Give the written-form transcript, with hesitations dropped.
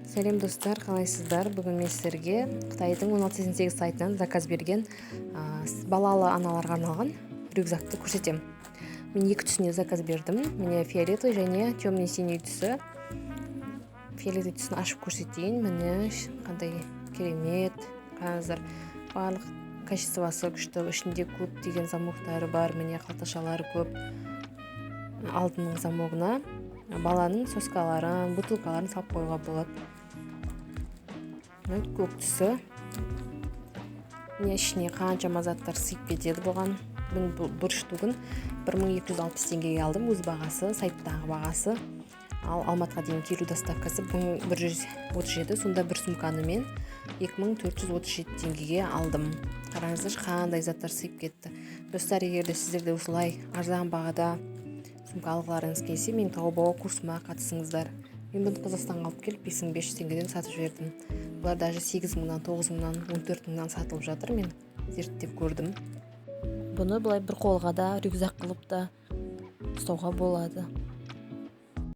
Сәлем достар, қалайсыздар? Бүгін мен сіздерге Қытайдың 1688 сайтынан заказ берген балалы аналарға арналған рюкзакты көрсетемін. Мен екі түсіне заказ бердім. Міне фиолетовый және темный синий түсі. Фиолетовый түсін ашып көрсетейін. Міне қандай керемет. Қазір барлық качествосы күшті. Ішінде көп деген замоктары бар. Міне қалташалары көп. Алдының замогына баланың соскаларын, бутылкаларын салып қоюға болады. Көк түсі. Міне ішіне қаншама заттар сыйып кетеді бұған. Мен бір штугын 1260 теңгеге алдым. Өз бағасы, сайттағы бағасы. Ал Алматыға дейін келу доставкасы 1137. Сонда бір сумканы мен 2437 теңгеге алдым. Қараңыздар, қандай заттар сыйып кетті. Достар, егер де сіздерде осылай арзан бағада сумка алғыларыңыз келсе, мен Таобао курсыма қатысыңыздар. Мен бұны Қазақстанға алып келіп 5500 теңгеден сатып жібердім. Бұлар даже 8 мыңнан, 9 мыңнан, 14 мыңнан сатылып жатыр. Мен зерттеп көрдім. Бұны былай бір қолға да рюкзак қылып та ұстауға болады.